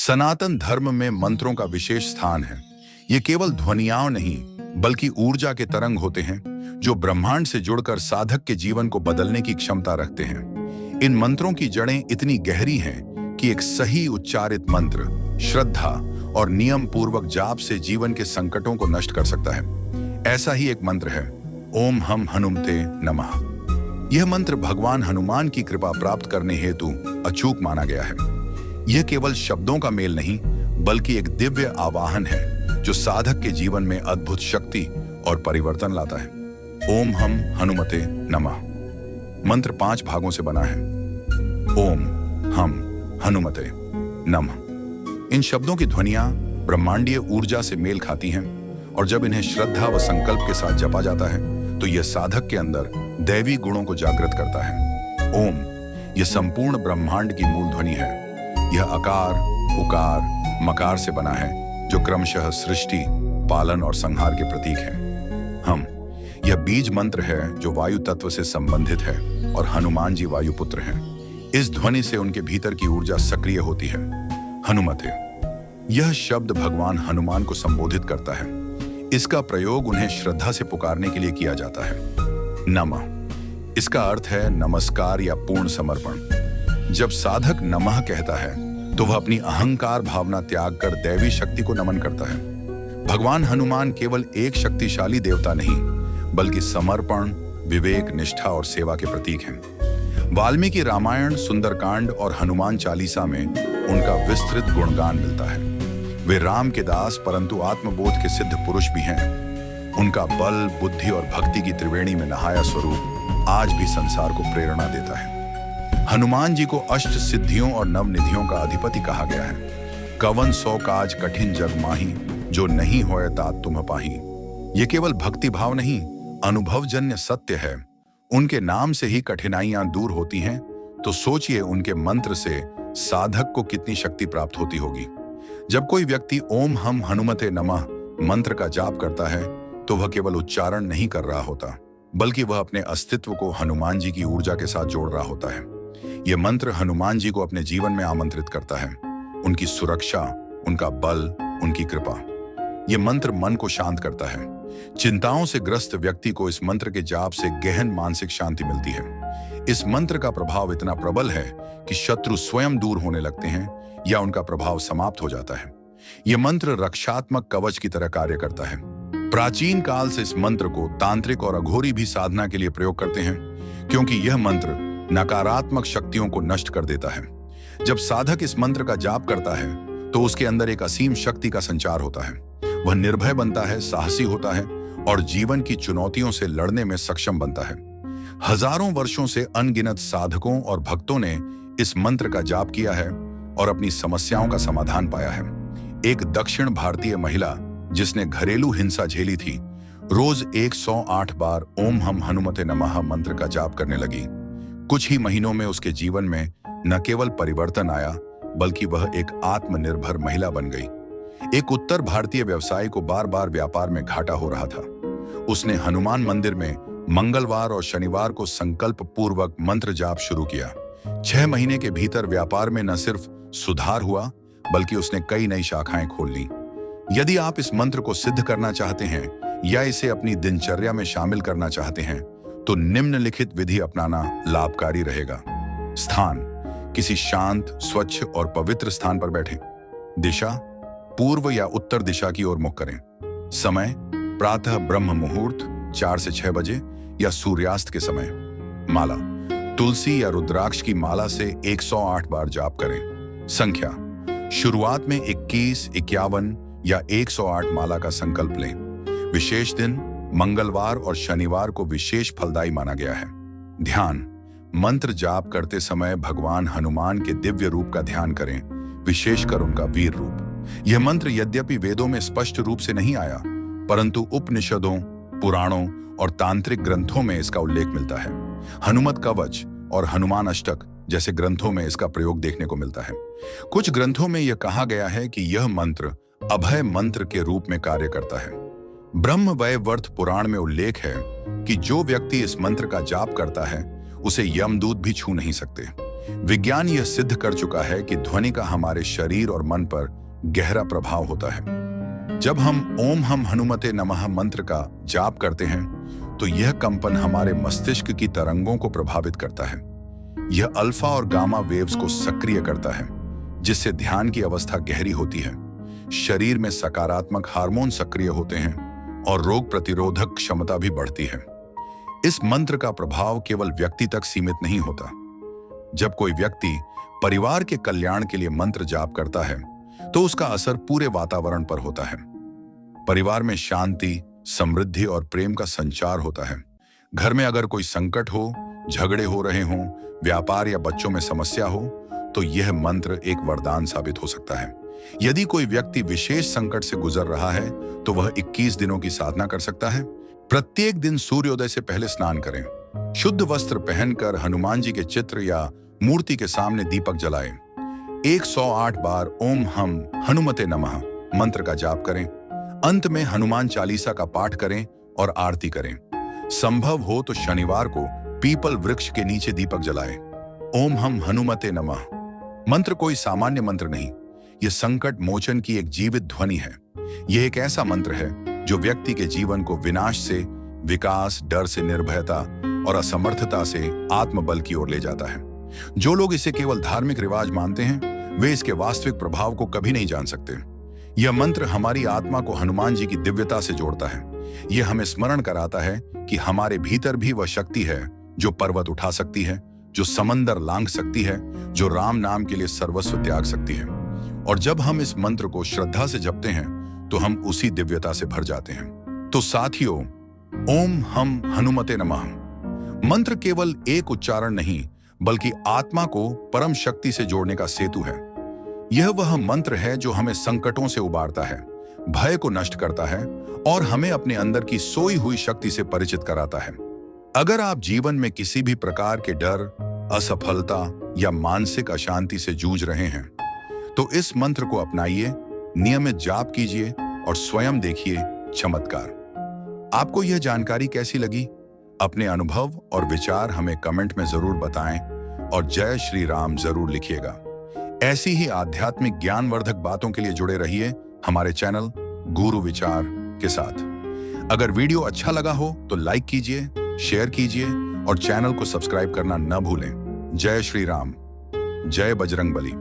सनातन धर्म में मंत्रों का विशेष स्थान है। ये केवल ध्वनियां नहीं, बल्कि ऊर्जा के तरंग होते हैं जो ब्रह्मांड से जुड़कर साधक के जीवन को बदलने की क्षमता रखते हैं। इन मंत्रों की जड़ें इतनी गहरी हैं कि एक सही उच्चारित मंत्र श्रद्धा और नियम पूर्वक जाप से जीवन के संकटों को नष्ट कर सकता है। ऐसा ही एक मंत्र है ओम हम हनुमते नमः। यह मंत्र भगवान हनुमान की कृपा प्राप्त करने हेतु अचूक माना गया है। यह केवल शब्दों का मेल नहीं, बल्कि एक दिव्य आवाहन है जो साधक के जीवन में अद्भुत शक्ति और परिवर्तन लाता है। ओम हम हनुमते नमः मंत्र 5 भागों से बना है। ओम हम हनुमते नमः। इन शब्दों की ध्वनियां ब्रह्मांडीय ऊर्जा से मेल खाती हैं और जब इन्हें श्रद्धा व संकल्प के साथ जपा जाता है तो यह साधक के अंदर दैवी गुणों को जागृत करता है। ओम यह संपूर्ण ब्रह्मांड की मूल ध्वनि है। यह अकार, उकार, मकार से बना है जो क्रमशः सृष्टि, पालन और संहार के प्रतीक है। हम यह बीज मंत्र है जो वायु तत्व से संबंधित है और हनुमान जी वायुपुत्र हैं। इस ध्वनि से उनके भीतर की ऊर्जा सक्रिय होती है। हनुमते यह शब्द भगवान हनुमान को संबोधित करता है। इसका प्रयोग उन्हें श्रद्धा से पुकारने के लिए किया जाता है। नमः इसका अर्थ है नमस्कार या पूर्ण समर्पण। जब साधक नमः कहता है तो वह अपनी अहंकार भावना त्याग कर दैवी शक्ति को नमन करता है। भगवान हनुमान केवल एक शक्तिशाली देवता नहीं, बल्कि समर्पण, विवेक, निष्ठा और सेवा के प्रतीक हैं। वाल्मीकि रामायण, सुंदरकांड और हनुमान चालीसा में उनका विस्तृत गुणगान मिलता है। वे राम के दास परंतु आत्मबोध के सिद्ध पुरुष भी हैं। उनका बल, बुद्धि और भक्ति की त्रिवेणी में नहाया स्वरूप आज भी संसार को प्रेरणा देता है। हनुमान जी को अष्ट सिद्धियों और नवनिधियों का अधिपति कहा गया है। कवन सौ काज कठिन जग माही, जो नहीं होए तात तुम पाही। ये केवल भक्ति भाव नहीं, अनुभवजन्य सत्य है। उनके नाम से ही कठिनाइयां दूर होती हैं, तो सोचिए उनके मंत्र से साधक को कितनी शक्ति प्राप्त होती होगी। जब कोई व्यक्ति ओम हम हनुमते नमः मंत्र का जाप करता है तो वह केवल उच्चारण नहीं कर रहा होता, बल्कि वह अपने अस्तित्व को हनुमान जी की ऊर्जा के साथ जोड़ रहा होता है। यह मंत्र हनुमान जी को अपने जीवन में आमंत्रित करता है। उनकी सुरक्षा, उनका बल, उनकी कृपा। यह मंत्र मन को शांत करता है। चिंताओं से ग्रस्त व्यक्ति को इस मंत्र के जाप से गहन मानसिक शांति मिलती है। इस मंत्र का प्रभाव इतना प्रबल है कि शत्रु स्वयं दूर होने लगते हैं या उनका प्रभाव समाप्त हो जाता है। यह मंत्र रक्षात्मक कवच की तरह कार्य करता है। प्राचीन काल से इस मंत्र को तांत्रिक और अघोरी भी साधना के लिए प्रयोग करते हैं, क्योंकि यह मंत्र नकारात्मक शक्तियों को नष्ट कर देता है। जब साधक इस मंत्र का जाप करता है तो उसके अंदर एक असीम शक्ति का संचार होता है। वह निर्भय बनता है, साहसी होता है और जीवन की चुनौतियों से लड़ने में सक्षम बनता है। हजारों वर्षों से अनगिनत साधकों और भक्तों ने इस मंत्र का जाप किया है और अपनी समस्याओं का समाधान पाया है। एक दक्षिण भारतीय महिला जिसने घरेलू हिंसा झेली थी, रोज 108 बार ओम हम हनुमते नमः मंत्र का जाप करने लगी। कुछ ही महीनों में उसके जीवन में न केवल परिवर्तन आया, बल्कि वह एक आत्मनिर्भर महिला बन गई। एक उत्तर भारतीय व्यवसायी को बार बार व्यापार में घाटा हो रहा था। उसने हनुमान मंदिर में मंगलवार और शनिवार को संकल्प पूर्वक मंत्र जाप शुरू किया। 6 महीने के भीतर व्यापार में न सिर्फ सुधार हुआ, बल्कि उसने कई नई शाखाएं खोल ली। यदि आप इस मंत्र को सिद्ध करना चाहते हैं या इसे अपनी दिनचर्या में शामिल करना चाहते हैं तो निम्नलिखित विधि अपनाना लाभकारी रहेगा। स्थान, किसी शांत, स्वच्छ और पवित्र स्थान पर बैठें। दिशा, पूर्व या उत्तर दिशा की ओर मुख करें। समय, प्रातः ब्रह्म मुहूर्त 4 से 6 बजे या सूर्यास्त के समय। माला, तुलसी या रुद्राक्ष की माला से 108 बार जाप करें। संख्या, शुरुआत में 21, 51 या 108 माला का संकल्प लें। विशेष दिन, मंगलवार और शनिवार को विशेष फलदायी माना गया है। ध्यान, मंत्र जाप करते समय भगवान हनुमान के दिव्य रूप का ध्यान करें, विशेषकर उनका वीर रूप। यह मंत्र यद्यपि वेदों में स्पष्ट रूप से नहीं आया, परंतु उपनिषदों, पुराणों और तांत्रिक ग्रंथों में इसका उल्लेख मिलता है। हनुमत कवच और हनुमान अष्टक जैसे ग्रंथों में इसका प्रयोग देखने को मिलता है। कुछ ग्रंथों में यह कहा गया है कि यह मंत्र अभय मंत्र के रूप में कार्य करता है। ब्रह्म वैवर्त पुराण में उल्लेख है कि जो व्यक्ति इस मंत्र का जाप करता है उसे यमदूत भी छू नहीं सकते। विज्ञान यह सिद्ध कर चुका है कि ध्वनि का हमारे शरीर और मन पर गहरा प्रभाव होता है। जब हम ओम हम हनुमते नमः मंत्र का जाप करते हैं तो यह कंपन हमारे मस्तिष्क की तरंगों को प्रभावित करता है। यह अल्फा और गामा वेव्स को सक्रिय करता है, जिससे ध्यान की अवस्था गहरी होती है, शरीर में सकारात्मक हार्मोन सक्रिय होते हैं और रोग प्रतिरोधक क्षमता भी बढ़ती है। इस मंत्र का प्रभाव केवल व्यक्ति तक सीमित नहीं होता। जब कोई व्यक्ति परिवार के कल्याण के लिए मंत्र जाप करता है तो उसका असर पूरे वातावरण पर होता है। परिवार में शांति, समृद्धि और प्रेम का संचार होता है। घर में अगर कोई संकट हो, झगड़े हो रहे हों, व्यापार या बच्चों में समस्या हो, तो यह मंत्र एक वरदान साबित हो सकता है। यदि कोई व्यक्ति विशेष संकट से गुजर रहा है तो वह 21 दिनों की साधना कर सकता है। प्रत्येक दिन सूर्योदय से पहले स्नान करें। शुद्ध वस्त्र पहनकर हनुमान जी के चित्र या मूर्ति के सामने दीपक जलाएं। 108 बार ओम हम हनुमते नमः मंत्र का जाप करें। अंत में हनुमान चालीसा का पाठ करें और आरती करें। संभव हो तो शनिवार को पीपल वृक्ष के नीचे दीपक जलाएं। ओम हम हनुमते नमः मंत्र कोई सामान्य मंत्र नहीं, यह संकट मोचन की एक जीवित ध्वनि है। यह एक ऐसा मंत्र है जो व्यक्ति के जीवन को विनाश से विकास, डर से निर्भयता और असमर्थता से आत्मबल की ओर ले जाता है। जो लोग इसे केवल धार्मिक रिवाज मानते हैं वे इसके वास्तविक प्रभाव को कभी नहीं जान सकते। यह मंत्र हमारी आत्मा को हनुमान जी की दिव्यता से जोड़ता है। यह हमें स्मरण कराता है कि हमारे भीतर भी वह शक्ति है जो पर्वत उठा सकती है, जो समंदर लांघ सकती है, जो राम नाम के लिए सर्वस्व त्याग सकती है। और जब हम इस मंत्र को श्रद्धा से जपते हैं तो हम उसी दिव्यता से भर जाते हैं। तो साथियों, ओम हम हनुमते नमः मंत्र केवल एक उच्चारण नहीं बल्कि आत्मा को परम शक्ति से जोड़ने का सेतु है। यह वह मंत्र है जो हमें संकटों से उबारता है, भय को नष्ट करता है और हमें अपने अंदर की सोई हुई शक्ति से परिचित कराता है। अगर आप जीवन में किसी भी प्रकार के डर, असफलता या मानसिक अशांति से जूझ रहे हैं तो इस मंत्र को अपनाइए, नियमित जाप कीजिए और स्वयं देखिए चमत्कार। आपको यह जानकारी कैसी लगी? अपने अनुभव और विचार हमें कमेंट में जरूर बताएं और जय श्री राम जरूर लिखिएगा। ऐसी ही आध्यात्मिक ज्ञानवर्धक बातों के लिए जुड़े रहिए हमारे चैनल गुरु विचार के साथ। अगर वीडियो अच्छा लगा हो तो लाइक कीजिए, शेयर कीजिए और चैनल को सब्सक्राइब करना न भूलें। जय श्री राम, जय बजरंगबली।